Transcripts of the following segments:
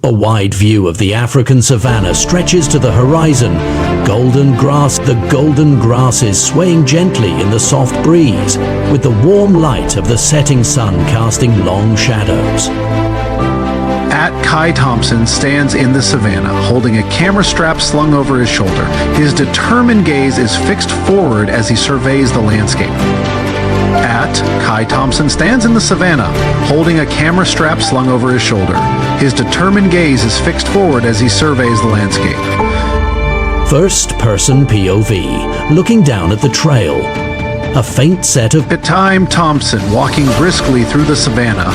A wide view of the African savanna stretches to the horizon. The golden grasses swaying gently in the soft breeze, with the warm light of the setting sun casting long shadows. Kai Thompson stands in the savannah, holding a camera strap slung over his shoulder. His determined gaze is fixed forward as he surveys the landscape. Kai Thompson stands in the savannah, holding a camera strap slung over his shoulder. His determined gaze is fixed forward as he surveys the landscape. First-person POV, looking down at the trail. A faint set of Kai Thompson walking briskly through the savannah.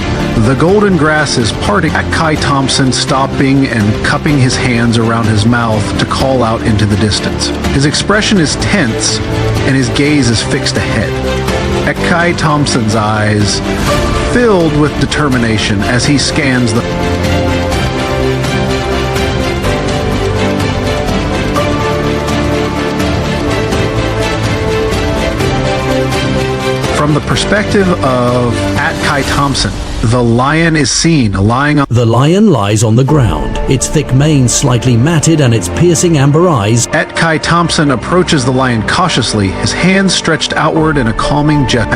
The golden grass is parting. Kai Thompson stopping and cupping his hands around his mouth to call out into the distance. His expression is tense and his gaze is fixed ahead. Kai Thompson's eyes filled with determination as he scans the From the perspective of Kai Thompson, the lion is seen lying on... The lion lies on the ground, its thick mane slightly matted and its piercing amber eyes. Kai Thompson approaches the lion cautiously, his hands stretched outward in a calming gesture.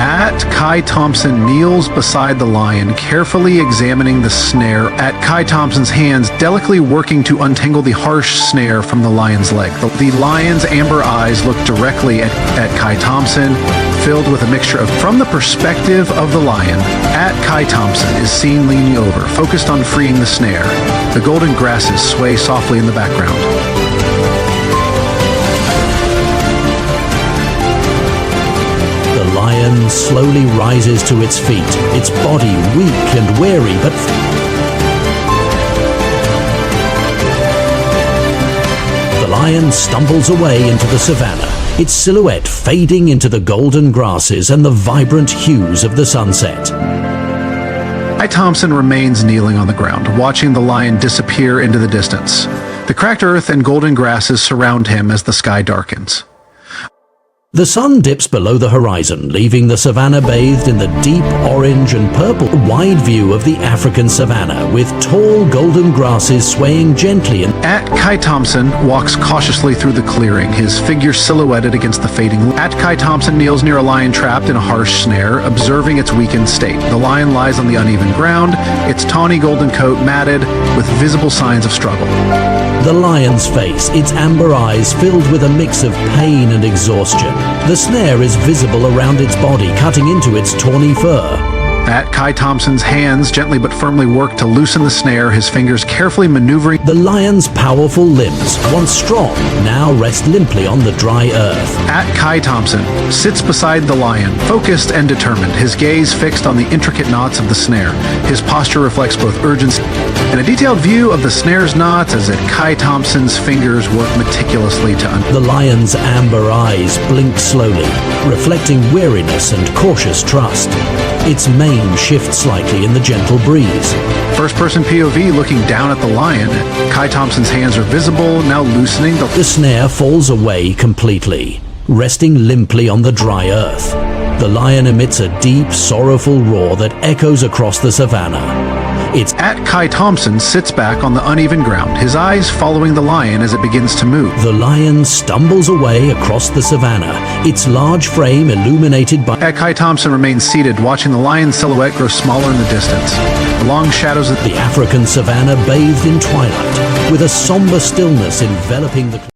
Kai Thompson kneels beside the lion, carefully examining the snare. Kai Thompson's hands delicately working to untangle the harsh snare from the lion's leg. The lion's amber eyes look directly at Kai Thompson, filled with a mixture of... From the perspective of the lion, Kai Thompson is seen leaning over, focused on freeing the snare. The golden grasses sway softly in the background. The lion slowly rises to its feet, its body weak and weary, but... The lion stumbles away into the savannah, its silhouette fading into the golden grasses and the vibrant hues of the sunset. Kai Thompson remains kneeling on the ground, watching the lion disappear into the distance. The cracked earth and golden grasses surround him as the sky darkens. The sun dips below the horizon, leaving the savannah bathed in the deep orange and purple. Wide view of the African savannah, with tall golden grasses swaying gently. And Kai Thompson walks cautiously through the clearing, his figure silhouetted against the fading light. Kai Thompson kneels near a lion trapped in a harsh snare, observing its weakened state. The lion lies on the uneven ground, its tawny golden coat matted, with visible signs of struggle. The lion's face, its amber eyes filled with a mix of pain and exhaustion. The snare is visible around its body, cutting into its tawny fur. Kai Thompson's hands gently but firmly work to loosen the snare, his fingers carefully maneuvering. The lion's powerful limbs, once strong, now rest limply on the dry earth. Kai Thompson sits beside the lion, focused and determined, his gaze fixed on the intricate knots of the snare. His posture reflects both urgency and a detailed view of the snare's knots as Kai Thompson's fingers work meticulously to The lion's amber eyes blink slowly, reflecting weariness and cautious trust. Its mane shifts slightly in the gentle breeze. First-person POV looking down at the lion. Kai Thompson's hands are visible, now loosening. The snare falls away completely, resting limply on the dry earth. The lion emits a deep, sorrowful roar that echoes across the savannah. Kai Thompson sits back on the uneven ground, his eyes following the lion as it begins to move. The lion stumbles away across the savannah, its large frame illuminated by... Kai Thompson remains seated, watching the lion's silhouette grow smaller in the distance. The long shadows of the African savannah bathed in twilight, with a somber stillness enveloping the...